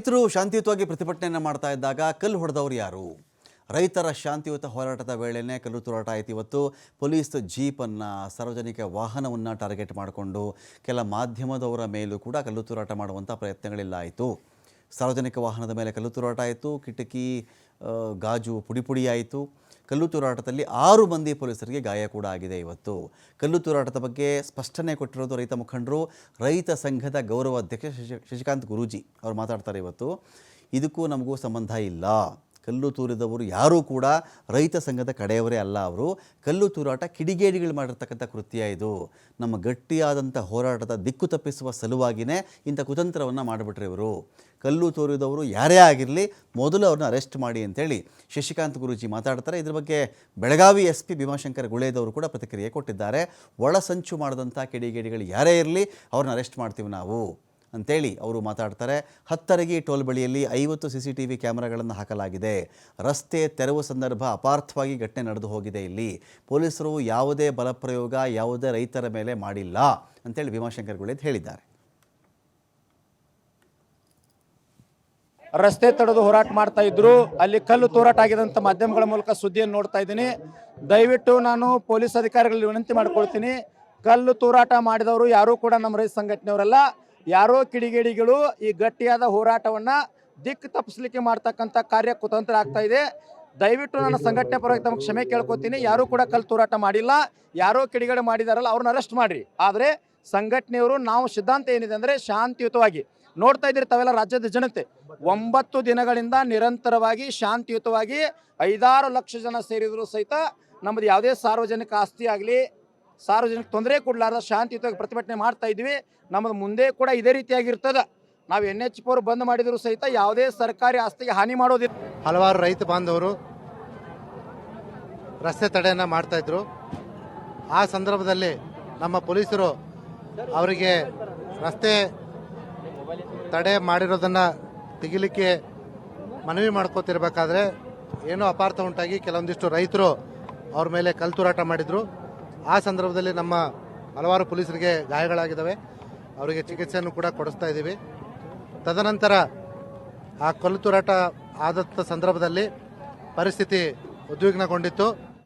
ರೈತರು ಶಾಂತಿಯುತವಾಗಿ ಪ್ರತಿಭಟನೆಯನ್ನು ಮಾಡ್ತಾ ಇದ್ದಾಗ ಕಲ್ಲು ಹೊಡೆದವರು ಯಾರು? ರೈತರ ಶಾಂತಿಯುತ ಹೋರಾಟದ ವೇಳೆನೇ ಕಲ್ಲು ತೂರಾಟ ಆಯಿತು. ಇವತ್ತು ಪೊಲೀಸ್ ಜೀಪನ್ನು, ಸಾರ್ವಜನಿಕ ವಾಹನವನ್ನು ಟಾರ್ಗೆಟ್ ಮಾಡಿಕೊಂಡು ಕೆಲ ಮಾಧ್ಯಮದವರ ಮೇಲೂ ಕೂಡ ಕಲ್ಲು ತೂರಾಟ ಮಾಡುವಂಥ ಪ್ರಯತ್ನಗಳೆಲ್ಲ ಆಯಿತು. ಸಾರ್ವಜನಿಕ ವಾಹನದ ಮೇಲೆ ಕಲ್ಲು ತೂರಾಟ ಆಯಿತು, ಕಿಟಕಿ ಗಾಜು ಪುಡಿ ಆಯಿತು. ಕಲ್ಲು ತೂರಾಟದಲ್ಲಿ 6 ಮಂದಿ ಪೊಲೀಸರಿಗೆ ಗಾಯ ಕೂಡ ಆಗಿದೆ. ಇವತ್ತು ಕಲ್ಲು ತೂರಾಟದ ಬಗ್ಗೆ ಸ್ಪಷ್ಟನೆ ಕೊಟ್ಟಿರೋದು ರೈತ ಮುಖಂಡರು, ರೈತ ಸಂಘದ ಗೌರವ ಅಧ್ಯಕ್ಷ ಶಶಿಕಾಂತ್ ಗುರೂಜಿ ಅವರು ಮಾತಾಡ್ತಾರೆ. ಇವತ್ತು ಇದಕ್ಕೂ ನಮಗೂ ಸಂಬಂಧ ಇಲ್ಲ, ಕಲ್ಲು ತೂರಿದವರು ಯಾರೂ ಕೂಡ ರೈತ ಸಂಘದ ಕಡೆಯವರೇ ಅಲ್ಲ. ಅವರು ಕಲ್ಲು ತೂರಾಟ ಕಿಡಿಗೇಡಿಗಳು ಮಾಡಿರ್ತಕ್ಕಂಥ ಕೃತ್ಯ ಇದು. ನಮ್ಮ ಗಟ್ಟಿಯಾದಂಥ ಹೋರಾಟದ ದಿಕ್ಕು ತಪ್ಪಿಸುವ ಸಲುವಾಗಿಯೇ ಇಂಥ ಕುತಂತ್ರವನ್ನು ಮಾಡಿಬಿಟ್ರೆ ಇವರು. ಕಲ್ಲು ತೂರಿದವರು ಯಾರೇ ಆಗಿರಲಿ ಮೊದಲು ಅವ್ರನ್ನ ಅರೆಸ್ಟ್ ಮಾಡಿ ಅಂತೇಳಿ ಶಶಿಕಾಂತ್ ಗುರೂಜಿ ಮಾತಾಡ್ತಾರೆ. ಇದ್ರ ಬಗ್ಗೆ ಬೆಳಗಾವಿ SP ಭೀಮಾಶಂಕರ್ ಗುಳೇದವರು ಕೂಡ ಪ್ರತಿಕ್ರಿಯೆ ಕೊಟ್ಟಿದ್ದಾರೆ. ಒಳಸಂಚು ಮಾಡಿದಂಥ ಕಿಡಿಗೇಡಿಗಳು ಯಾರೇ ಇರಲಿ ಅವ್ರನ್ನ ಅರೆಸ್ಟ್ ಮಾಡ್ತೀವಿ ನಾವು ಅಂತೇಳಿ ಅವರು ಮಾತಾಡ್ತಾರೆ. ಹತ್ತರಗಿ ಟೋಲ್ ಬಳಿಯಲ್ಲಿ 50 CCTV ಕ್ಯಾಮೆರಾಗಳನ್ನು ಹಾಕಲಾಗಿದೆ. ರಸ್ತೆ ತೆರವು ಸಂದರ್ಭ ಅಪಾರ್ಥವಾಗಿ ಘಟನೆ ನಡೆದು ಹೋಗಿದೆ. ಇಲ್ಲಿ ಪೊಲೀಸರು ಯಾವುದೇ ಬಲಪ್ರಯೋಗ ಯಾವುದೇ ರೈತರ ಮೇಲೆ ಮಾಡಿಲ್ಲ ಅಂತೇಳಿ ಭೀಮಾಶಂಕರ್ ಗುಳೇದ್ ಹೇಳಿದ್ದಾರೆ. ರಸ್ತೆ ತಡೆದು ಹೋರಾಟ ಮಾಡ್ತಾ ಇದ್ರು, ಅಲ್ಲಿ ಕಲ್ಲು ತೂರಾಟ ಆಗಿದಂಥ ಮಾಧ್ಯಮಗಳ ಮೂಲಕ ಸುದ್ದಿಯನ್ನು ನೋಡ್ತಾ ಇದ್ದೀನಿ. ದಯವಿಟ್ಟು ನಾನು ಪೊಲೀಸ್ ಅಧಿಕಾರಿಗಳಲ್ಲಿ ವಿನಂತಿ ಮಾಡ್ಕೊಳ್ತೀನಿ, ಕಲ್ಲು ತೂರಾಟ ಮಾಡಿದವರು ಯಾರೂ ಕೂಡ ನಮ್ಮ ರೈತ ಸಂಘಟನೆಯವರಲ್ಲ. ಯಾರೋ ಕಿಡಿಗೇಡಿಗಳು ಈ ಗಟ್ಟಿಯಾದ ಹೋರಾಟವನ್ನು ದಿಕ್ಕು ತಪ್ಪಿಸ್ಲಿಕ್ಕೆ ಮಾಡ್ತಕ್ಕಂಥ ಕಾರ್ಯ ಕುತಂತ್ರ ಆಗ್ತಾ ಇದೆ. ದಯವಿಟ್ಟು ನನ್ನ ಸಂಘಟನೆ ಪರವಾಗಿ ತಮಗೆ ಕ್ಷಮೆ ಕೇಳ್ಕೊತೀನಿ. ಯಾರೂ ಕೂಡ ಕಲ್ಲು ತೂರಾಟ ಮಾಡಿಲ್ಲ, ಯಾರೋ ಕಿಡಿಗೇಡಿ ಮಾಡಿದಾರಲ್ಲ ಅವ್ರನ್ನ ಅರೆಸ್ಟ್ ಮಾಡಿರಿ. ಆದರೆ ಸಂಘಟನೆಯವರು ನಾವು ಸಿದ್ಧಾಂತ ಏನಿದೆ ಅಂದರೆ ಶಾಂತಿಯುತವಾಗಿ ನೋಡ್ತಾ ಇದ್ದೀರಿ ತಾವೆಲ್ಲ, ರಾಜ್ಯದ ಜನತೆ 9 ದಿನಗಳಿಂದ ನಿರಂತರವಾಗಿ ಶಾಂತಿಯುತವಾಗಿ 5-6 ಲಕ್ಷ ಜನ ಸೇರಿದ್ರು ಸಹಿತ ನಮ್ಮದು ಯಾವುದೇ ಸಾರ್ವಜನಿಕ ಆಸ್ತಿ ಆಗಲಿ ಸಾರ್ವಜನಿಕ ತೊಂದರೆ ಕೊಡಲಾರ್ದ ಶಾಂತಿಯುತವಾಗಿ ಪ್ರತಿಭಟನೆ ಮಾಡ್ತಾ ಇದ್ವಿ. ನಮ್ಮದು ಮುಂದೆ ಕೂಡ ಇದೇ ರೀತಿಯಾಗಿರ್ತದೆ. ನಾವು NH4 ಬಂದ್ ಮಾಡಿದ್ರು ಸಹಿತ ಯಾವುದೇ ಸರ್ಕಾರಿ ಆಸ್ತಿಗೆ ಹಾನಿ ಮಾಡೋದಿಲ್ಲ. ಹಲವಾರು ರೈತ ಬಾಂಧವರು ರಸ್ತೆ ತಡೆಯನ್ನು ಮಾಡ್ತಾ ಇದ್ರು. ಆ ಸಂದರ್ಭದಲ್ಲಿ ನಮ್ಮ ಪೊಲೀಸರು ಅವರಿಗೆ ರಸ್ತೆ ತಡೆ ಮಾಡಿರೋದನ್ನು ತೆಗಿಲಿಕ್ಕೆ ಮನವಿ ಮಾಡ್ಕೋತಿರ್ಬೇಕಾದ್ರೆ ಏನೋ ಅಪಾರ್ಥ ಉಂಟಾಗಿ ಕೆಲವೊಂದಿಷ್ಟು ರೈತರು ಅವ್ರ ಮೇಲೆ ಕಲ್ಲು ತೂರಾಟ ಮಾಡಿದ್ರು. ಆ ಸಂದರ್ಭದಲ್ಲಿ ನಮ್ಮ ಹಲವಾರು ಪೊಲೀಸರಿಗೆ ಗಾಯಗಳಾಗಿದ್ದಾವೆ, ಅವರಿಗೆ ಚಿಕಿತ್ಸೆಯನ್ನು ಕೂಡ ಕೊಡಿಸ್ತಾ ಇದ್ದೀವಿ. ತದನಂತರ ಆ ಕಲ್ಲು ತೂರಾಟ ಆದಂಥ ಸಂದರ್ಭದಲ್ಲಿ ಪರಿಸ್ಥಿತಿ ಉದ್ವಿಗ್ನಗೊಂಡಿತ್ತು.